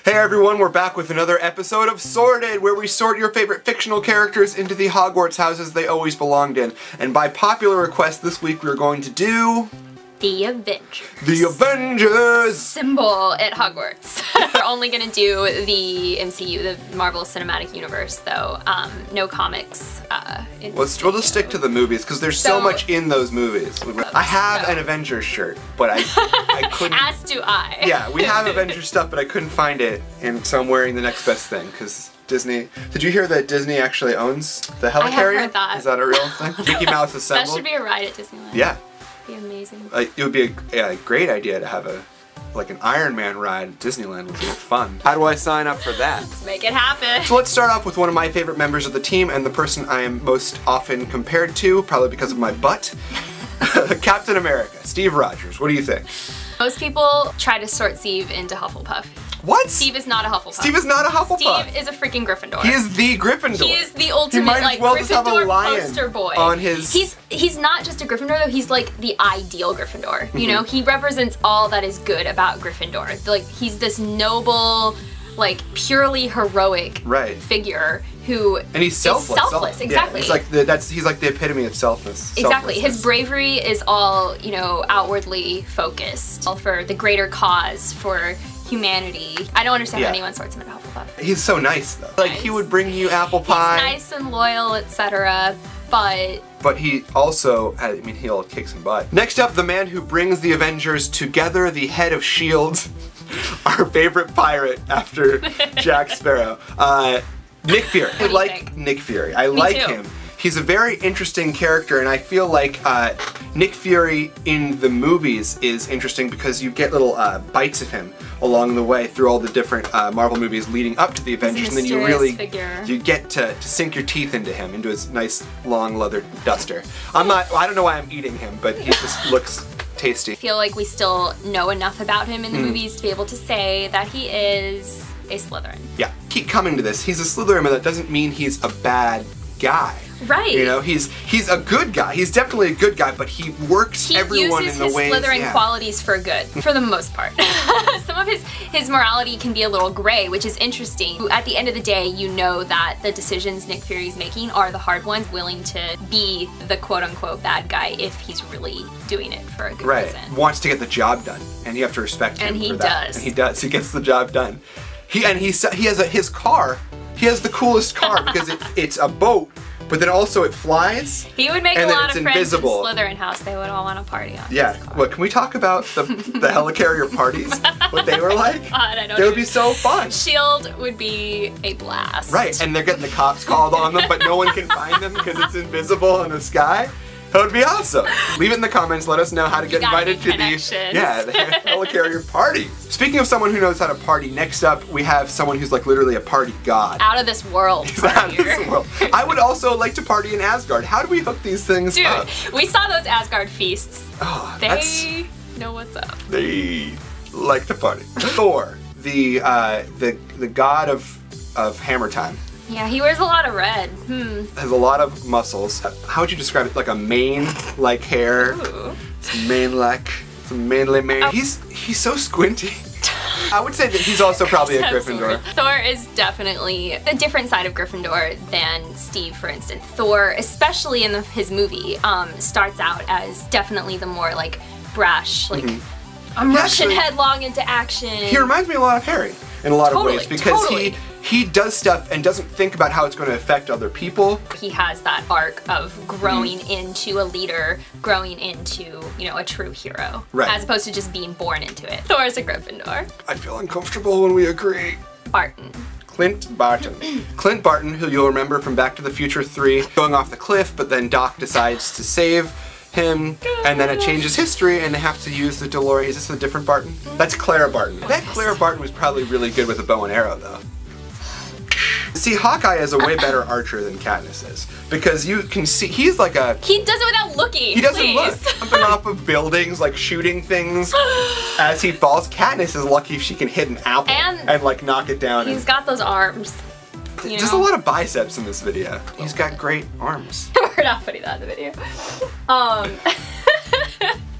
Hey everyone, we're back with another episode of Sorted, where we sort your favorite fictional characters into the Hogwarts houses they always belonged in. And by popular request this week we're going to do... The Avengers. The Avengers! Symbol at Hogwarts. We're only gonna do the MCU, the Marvel Cinematic Universe, though. No comics. We'll just stick to the movies, because there's so much in those movies. I have an Avengers shirt, but I couldn't... As do I. Yeah, we have Avengers stuff, but I couldn't find it, and so I'm wearing the next best thing, because Disney... Did you hear that Disney actually owns the helicarrier? I have heard that. Is that a real thing? Mickey Mouse assembled? That should be a ride at Disneyland. Yeah. Be amazing. It would be a great idea to have an Iron Man ride at Disneyland. Would be fun. How do I sign up for that? Let's make it happen. So let's start off with one of my favorite members of the team and the person I am most often compared to, probably because of my butt. Captain America, Steve Rogers. What do you think? Most people try to sort Steve into Hufflepuff. What? Steve is not a Hufflepuff. Steve is not a Hufflepuff. Steve is a freaking Gryffindor. He is the Gryffindor. He is the ultimate Gryffindor poster boy. On his... He's not just a Gryffindor though, he's like the ideal Gryffindor. You know, he represents all that is good about Gryffindor. Like he's this noble, like purely heroic figure who and he's selfless. Is selfless, exactly. Yeah, he's like the epitome of selflessness. Exactly. His bravery is all, you know, outwardly focused, all for the greater cause, for humanity. I don't understand how anyone sorts him into Hufflepuff. He's so nice though. Like he would bring you apple pie. He's nice and loyal, etc. But he also, I mean, he'll kick some butt. Next up, the man who brings the Avengers together, the head of S.H.I.E.L.D., our favorite pirate after Jack Sparrow. Nick Fury. I like Nick Fury. I like him. He's a very interesting character, and I feel like Nick Fury in the movies is interesting because you get little bites of him along the way through all the different Marvel movies leading up to the Avengers, and then you get to sink your teeth into him, into his nice long leather duster. I don't know why I'm eating him, but he just looks tasty. I feel like we still know enough about him in the movies to be able to say that he is a Slytherin. Yeah, keep coming to this. He's a Slytherin, but that doesn't mean he's a bad guy. Right. You know, he's a good guy. He's definitely a good guy, but he works everyone in the ways. He uses his Slytherin qualities for good, for the most part. Some of his morality can be a little gray, which is interesting. At the end of the day, you know that the decisions Nick Fury's making are the hard ones, willing to be the quote-unquote bad guy if he's really doing it for a good reason. Wants to get the job done, and you have to respect him for that. And he does. He gets the job done. He has his car. He has the coolest car because it's a boat. But then also it flies. He would make a lot of friends in invisible. Slytherin house. They would all want to party on his car. Well, can we talk about the helicarrier parties? What they were like? God, I don't they would be so fun. S.H.I.E.L.D. would be a blast. Right, and they're getting the cops called on them, but no one can find them because it's invisible in the sky. That would be awesome. Leave it in the comments. Let us know how to get invited to the helicarrier party. Speaking of someone who knows how to party, next up we have someone who's like literally a party god. Out of this world. He's out of this world. I would also like to party in Asgard. How do we hook these things up? Dude, we saw those Asgard feasts. Oh, they know what's up. They like to party. Thor, the god of hammer time. Yeah, he wears a lot of red. Has a lot of muscles. How would you describe it? Like a mane-like hair. Ooh. It's mane-like. It's a manly mane. Oh. He's so squinty. I would say that he's also probably a Gryffindor. Thor is definitely a different side of Gryffindor than Steve, for instance. Thor, especially in his movie, starts out as definitely the more like brash, like I'm rushing headlong into action. He reminds me a lot of Harry in a lot of ways because he does stuff and doesn't think about how it's going to affect other people. He has that arc of growing into a leader, growing into, you know, a true hero. Right. As opposed to just being born into it. Thor's a Gryffindor. I feel uncomfortable when we agree. Barton. Clint Barton. Clint Barton, who you'll remember from Back to the Future 3, going off the cliff, but then Doc decides to save him, and then it changes history, and they have to use the DeLorean. Is this a different Barton? That's Clara Barton. That Clara Barton was probably really good with a bow and arrow, though. See, Hawkeye is a way better archer than Katniss is, because you can see he's like a... He does it without looking. He doesn't look. Jumping off of buildings, like shooting things as he falls. Katniss is lucky if she can hit an apple and like knock it down. He's got those arms. There's a lot of biceps in this video. He's got great arms. We're not putting that in the video.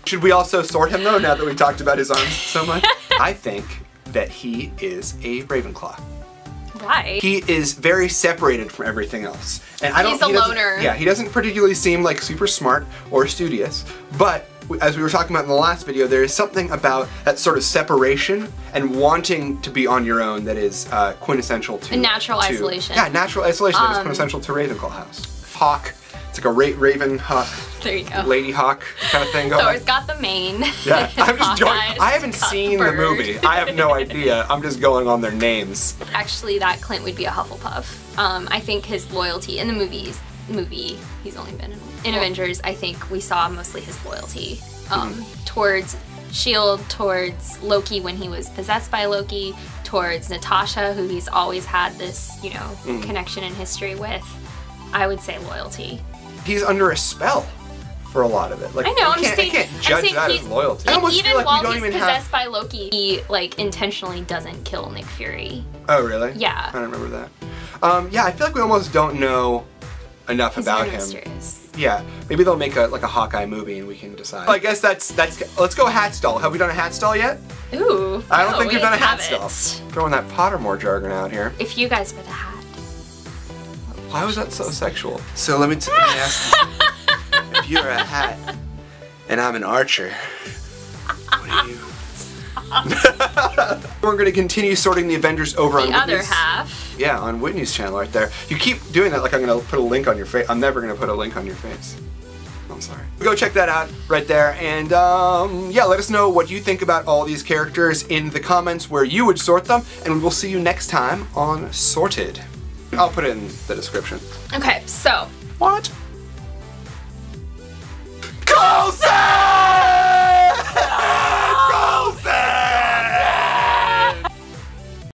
Should we also sort him though, now that we talked about his arms so much? I think that he is a Ravenclaw. Why? He is very separated from everything else. And I don't, He's a loner. Yeah, he doesn't particularly seem like super smart or studious, but as we were talking about in the last video, there is something about that sort of separation and wanting to be on your own that is quintessential to... natural isolation. Yeah, natural isolation that is quintessential to Ravenclaw House. Hawk, it's like a Raven Hawk. There you go. Lady Hawk kind of thing going on. Thor's got the mane. Yeah, I'm just going. I haven't got seen the the bird. movie. I have no idea. I'm just going on their names. Actually, that Clint would be a Hufflepuff. I think his loyalty in the movie, he's only been in Avengers, I think we saw mostly his loyalty towards S.H.I.E.L.D., towards Loki when he was possessed by Loki, towards Natasha, who he's always had this, you know, connection and history with. I would say loyalty. He's under a spell for a lot of it. Like, I know, I can't judge that as loyalty. I almost even feel like while we don't he's even possessed by Loki, he like intentionally doesn't kill Nick Fury. Oh, really? Yeah. I don't remember that. Yeah, I feel like we almost don't know enough about him. Mysterious. Yeah, maybe they'll make like a Hawkeye movie and we can decide. I guess that's. Let's go hat stall. Have we done a hat stall yet? Ooh. I don't think we've done a hat haven't. stall. Throwing that Pottermore jargon out here. If you guys were the hat. Why was that so sexual? So let me ask you. If you're a hat and I'm an archer, what are you? We're going to continue sorting the Avengers over on the other Whitney's. half. Yeah, on Whitney's channel right there. You keep doing that like I'm going to put a link on your face. I'm never going to put a link on your face. I'm sorry. Go check that out right there. And yeah, let us know what you think about all these characters in the comments where you would sort them. And we will see you next time on Sorted. I'll put it in the description. Okay, so. What? Coulson!